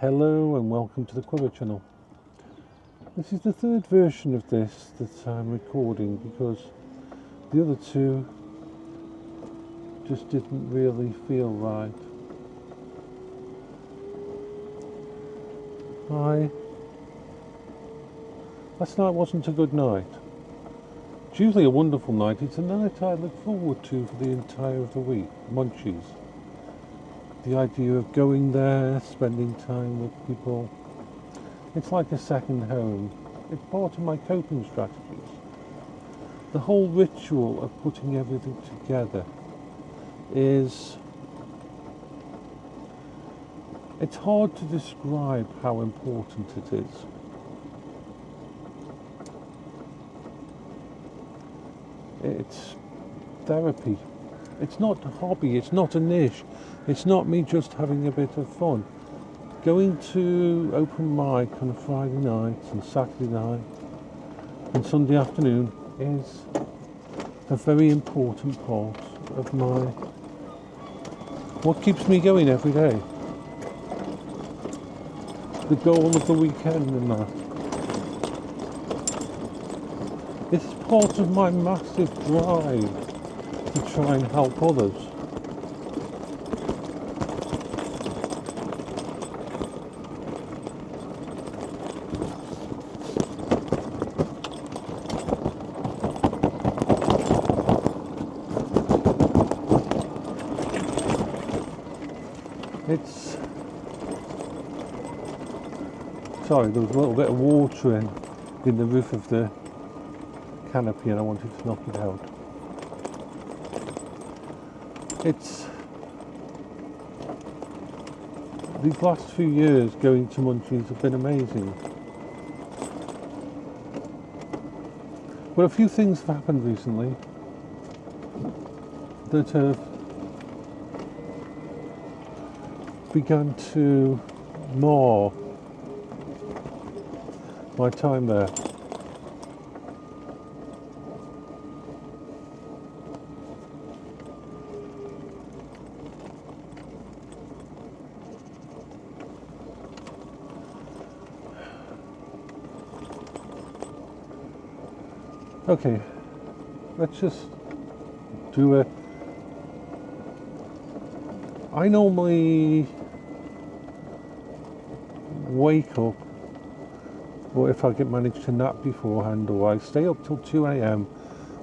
Hello and welcome to the Quiver channel. This is the third version of this that I'm recording because the other two just didn't really feel right. Last night wasn't a good night. It's usually a wonderful night. It's a night I look forward to for the entire of the week. Munchies. The idea of going there, spending time with people. It's like a second home. It's part of my coping strategies. The whole ritual of putting everything together is... It's hard to describe how important it is. It's therapy. It's not a hobby, it's not a niche. It's not me just having a bit of fun. Going to open mic on a Friday night and Saturday night and Sunday afternoon is a very important part of what keeps me going every day. The goal of the weekend and that. It's part of my massive drive to try and help others. Sorry, there was a little bit of water in the roof of the canopy and I wanted to knock it out. These last few years going to Munchies have been amazing. But a few things have happened recently that have begun to mar my time there. Okay, let's just do I normally wake up, or if I can manage to nap beforehand, or I stay up till 2 a.m.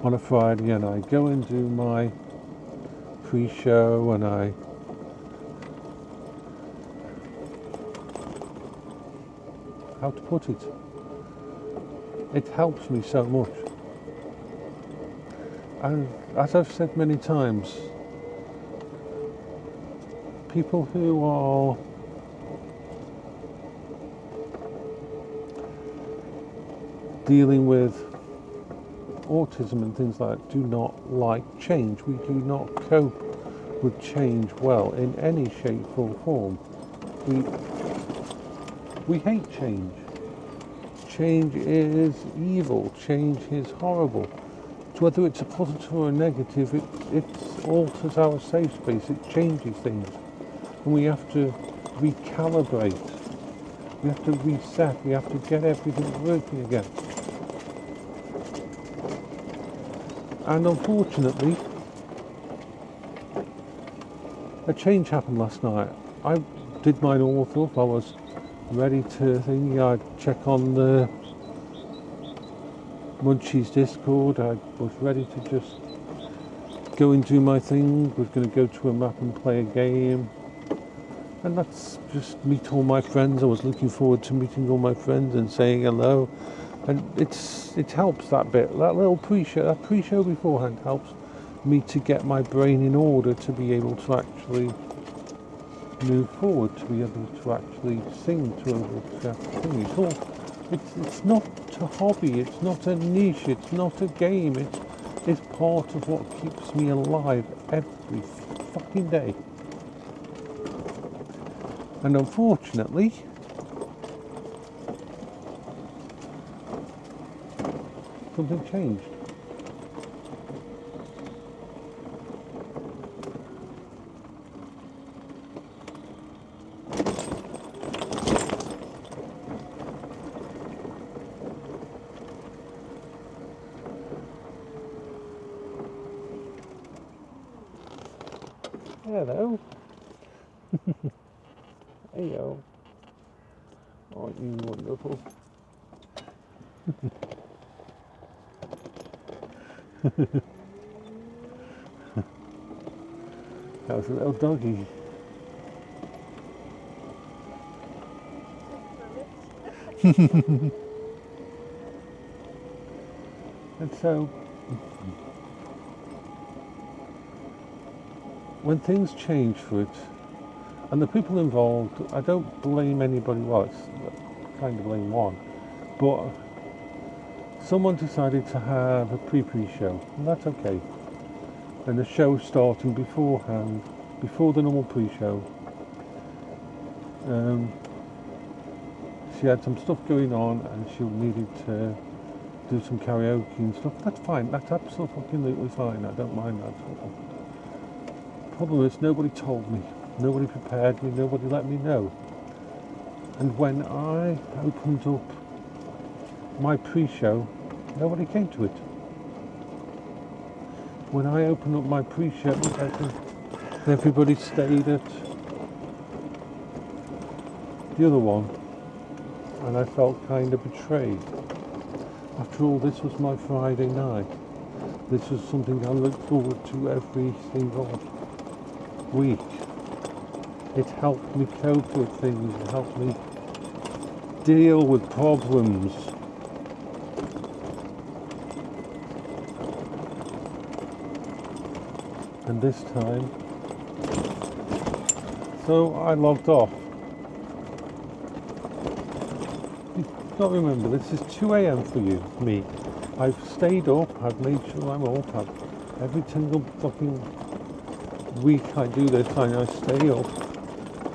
on a Friday and I go and do my pre-show and how to put it? It helps me so much. And as I've said many times, people who are dealing with autism and things like that do not like change. We do not cope with change well in any shape or form. We hate change. Change is evil. Change is horrible. Whether it's a positive or a negative, it alters our safe space, it changes things. And we have to recalibrate, we have to reset, we have to get everything working again. And unfortunately, a change happened last night. I did my normal stuff, I was ready to think, I'd check on the Munchies Discord. I was ready to just go and do my thing. Was going to go to a map and play a game, and that's just meet all my friends. I was looking forward to meeting all my friends and saying hello, and it helps that bit. That little pre-show beforehand helps me to get my brain in order to be able to actually move forward, to be able to actually sing to a thing. It's not a hobby, it's not a niche, it's not a game, it's part of what keeps me alive every fucking day. And unfortunately, something changed. Hello. Heyo. Aren't you wonderful? That was a little doggy. And so, when things change for it, and the people involved, I don't blame anybody, well, it's kind of blame one, but someone decided to have a pre-show, and that's okay. And the show starting beforehand, before the normal pre-show, she had some stuff going on and she needed to do some karaoke and stuff. That's fine, that's absolutely fine, I don't mind that. The problem is nobody told me, nobody prepared me, nobody let me know. And when I opened up my pre-show, nobody came to it. When I opened up my pre-show, everybody stayed at the other one, and I felt kind of betrayed. After all, this was my Friday night. This was something I looked forward to every single week. It helped me cope with things, it helped me deal with problems. And this time, so I logged off. You've got to remember, this is 2 a.m. for you, me. I've stayed up, I've made sure I'm up, every single fucking week I do this, I stay up.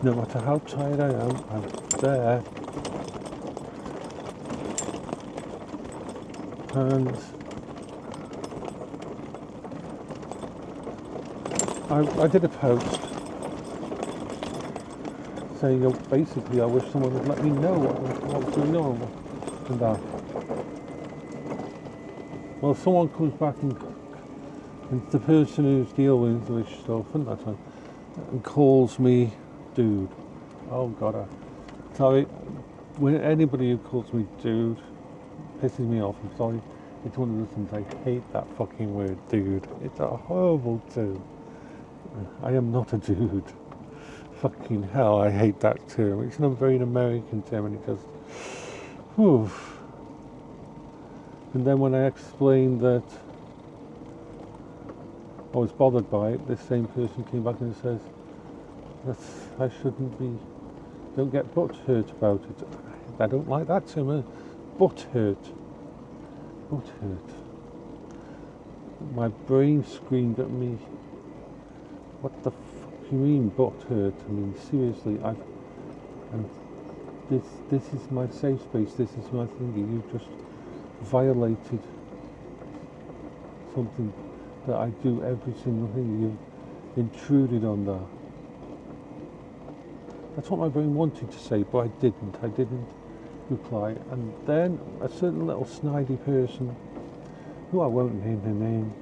No matter how tired I am, I'm there. And I did a post saying, basically, I wish someone would let me know what was going on and that. Well, someone comes back and the person who's dealing with this stuff and that and calls me dude. Oh God, sorry. When anybody who calls me dude pisses me off, I'm sorry. It's one of the things I hate, that fucking word, dude. It's a horrible term. I am not a dude. Fucking hell, I hate that term. It's a very American term and it just... Whew. And then when I explained that I was bothered by it, this same person came back and says, I shouldn't be... Don't get butt hurt about it. I don't like that term. Butt hurt. Butt hurt. My brain screamed at me, what the fuck you mean, butt hurt? I mean, seriously, and this is my safe space, this is my thing, you've just violated something that I do every single thing, you've intruded on that. That's what my brain wanted to say, but I didn't reply. And then a certain little snidey person, who I won't name her name,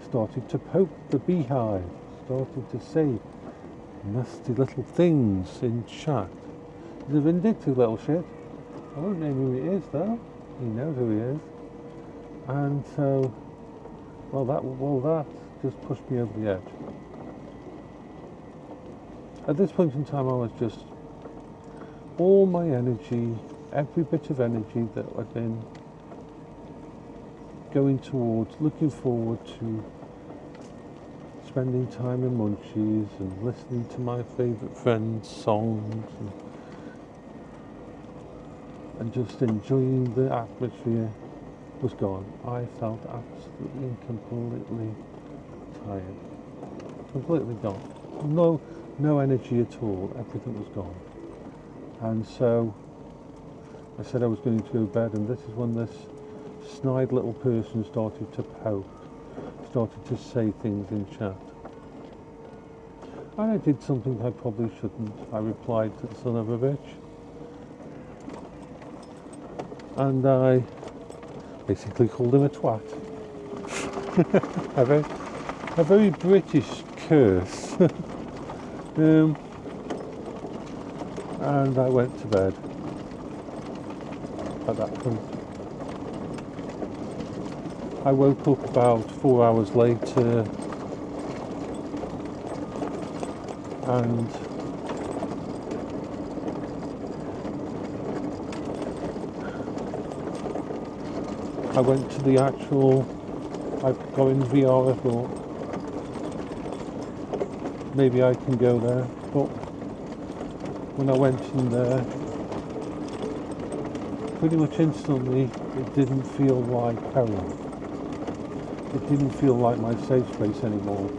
started to poke the beehive, started to say nasty little things in chat. He's a vindictive little shit. I won't name who he is though. He knows who he is. And so, well that just pushed me over the edge. At this point in time I was just, all my energy, every bit of energy that I'd been going towards, looking forward to spending time in Munchies and listening to my favourite friends' songs and just enjoying the atmosphere was gone. I felt absolutely and completely tired. Completely gone. No energy at all. Everything was gone. And so I said I was going to go to bed, and this is when this snide little person started to poke, started to say things in chat. And I did something I probably shouldn't. I replied to the son of a bitch. And I basically called him a twat. a very British curse. And I went to bed at that point. I woke up about 4 hours later and I went to the actual, I got in VR, I thought maybe I can go there, but when I went in there, pretty much instantly it didn't feel like home. It didn't feel like my safe space anymore.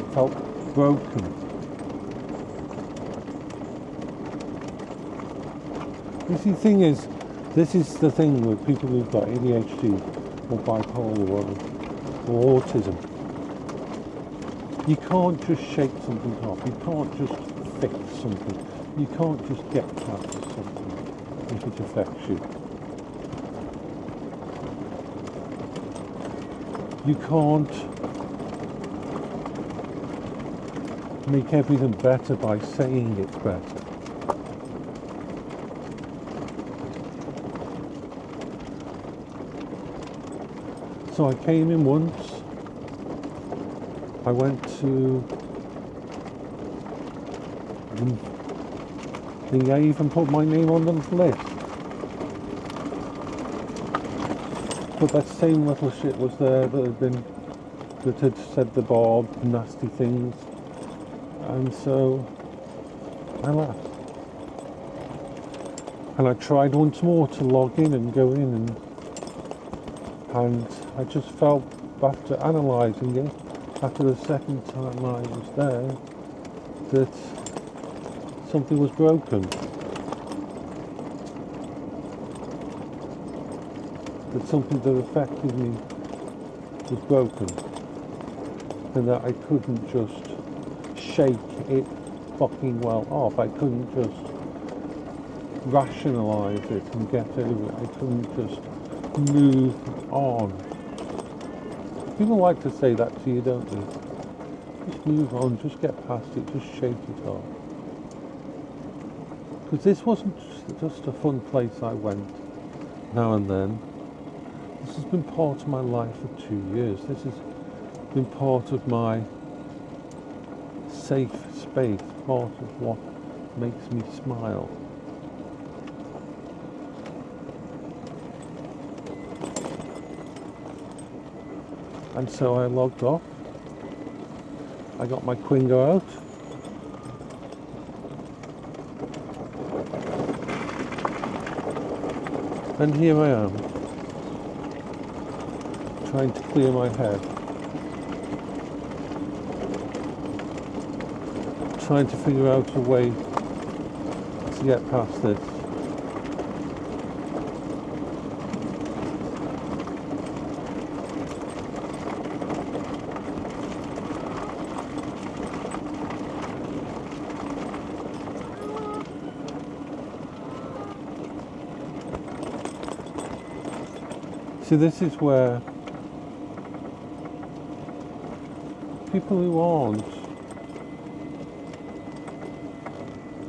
It felt broken. You see, the thing is, this is the thing with people who've got ADHD or bipolar or autism. You can't just shake something off. You can't just fix something. You can't just get past something if it affects you. You can't make everything better by saying it's better. So I came in once. I went to I even put my name on the list. But that same little shit was there that had said the Bob nasty things, and so I left. And I tried once more to log in and go in, and I just felt, after analysing it, after the second time I was there, that something was broken. That something that affected me was broken. And that I couldn't just shake it fucking well off. I couldn't just rationalise it and get over it. I couldn't just move on. People like to say that to you, don't they? Just move on, just get past it, just shake it off. Because this wasn't just a fun place I went now and then. This has been part of my life for 2 years. This has been part of my safe space, part of what makes me smile. And so I logged off. I got my Quingo out. And here I am, trying to clear my head. Trying to figure out a way to get past this. See, this is where people who aren't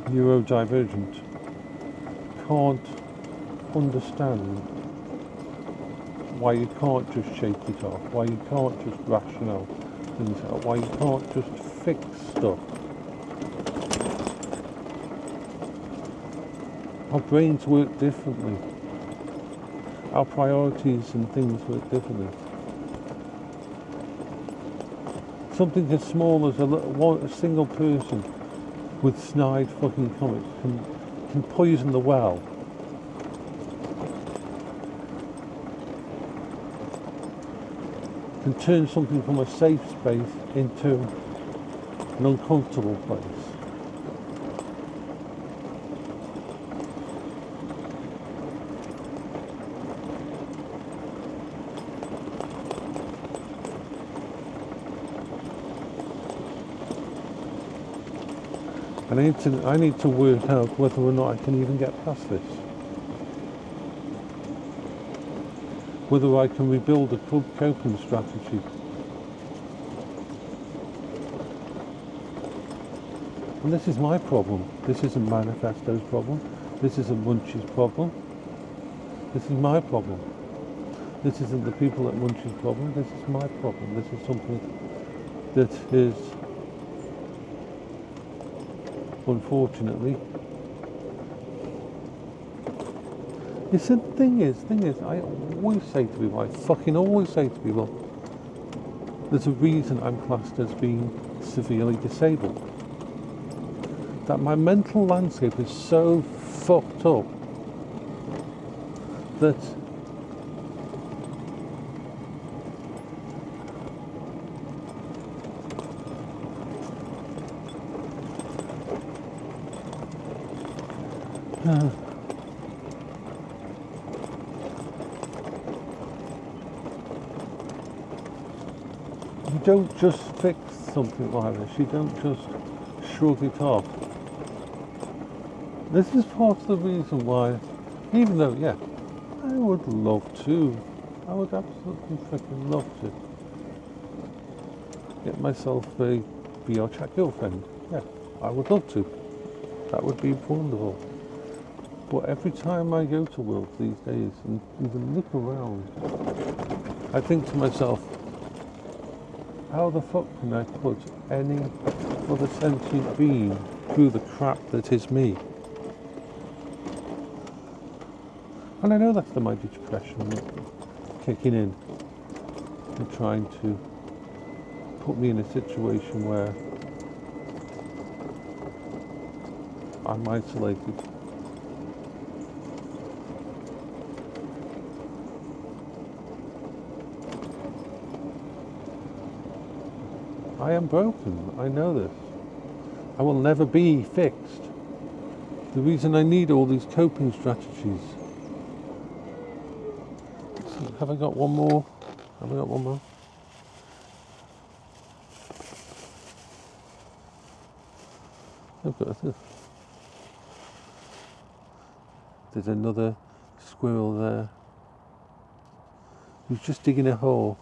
neurodivergent can't understand why you can't just shake it off, why you can't just rational things out, why you can't just fix stuff. Our brains work differently. Our priorities and things work differently. Something as small as a single person with snide fucking comics can poison the well. Can turn something from a safe space into an uncomfortable place. And I need to work out whether or not I can even get past this. Whether I can rebuild a coping strategy. And this is my problem. This isn't Manifesto's problem. This isn't Munchies' problem. This is my problem. This isn't the people at Munchies' problem. This is my problem. This is something that is, unfortunately, you see, the thing is, I always say to people, I fucking always say to people, there's a reason I'm classed as being severely disabled. That my mental landscape is so fucked up that you don't just fix something like this, you don't just shrug it off. This is part of the reason why, even though, yeah, I would love to, I would absolutely freaking love to get myself a VRchat girlfriend. Yeah, I would love to. That would be wonderful. But every time I go to World these days and even look around, I think to myself, how the fuck can I put any other sentient being through the crap that is me? And I know that's the mighty depression kicking in and trying to put me in a situation where I'm isolated. I am broken, I know this. I will never be fixed. The reason I need all these coping strategies. So, have I got one more? Have I got one more? I've got this. There's another squirrel there who's just digging a hole.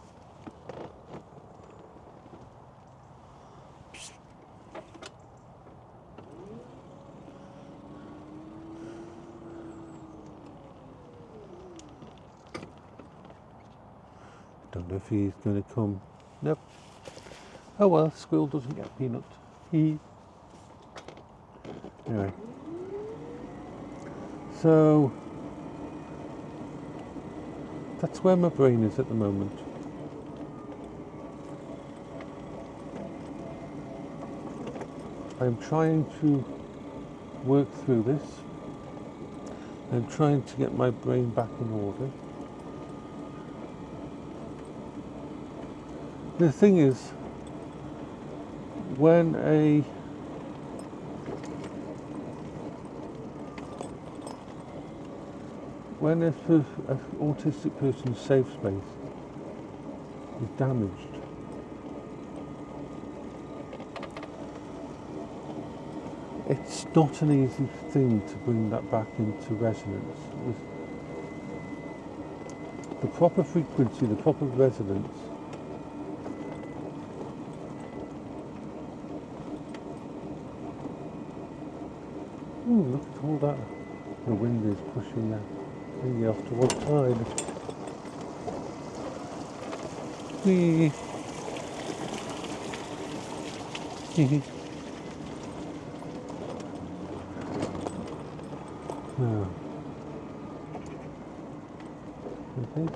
Don't know if he's going to come. Nope. Oh well, squirrel doesn't get peanut. Anyway. So, that's where my brain is at the moment. I'm trying to work through this. I'm trying to get my brain back in order. The thing is, when an autistic person's safe space is damaged, it's not an easy thing to bring that back into resonance. The proper frequency, the proper resonance look at all that. The wind is pushing that thingy off to one side. Whee! Okay,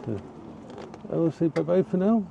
so I will say bye-bye for now.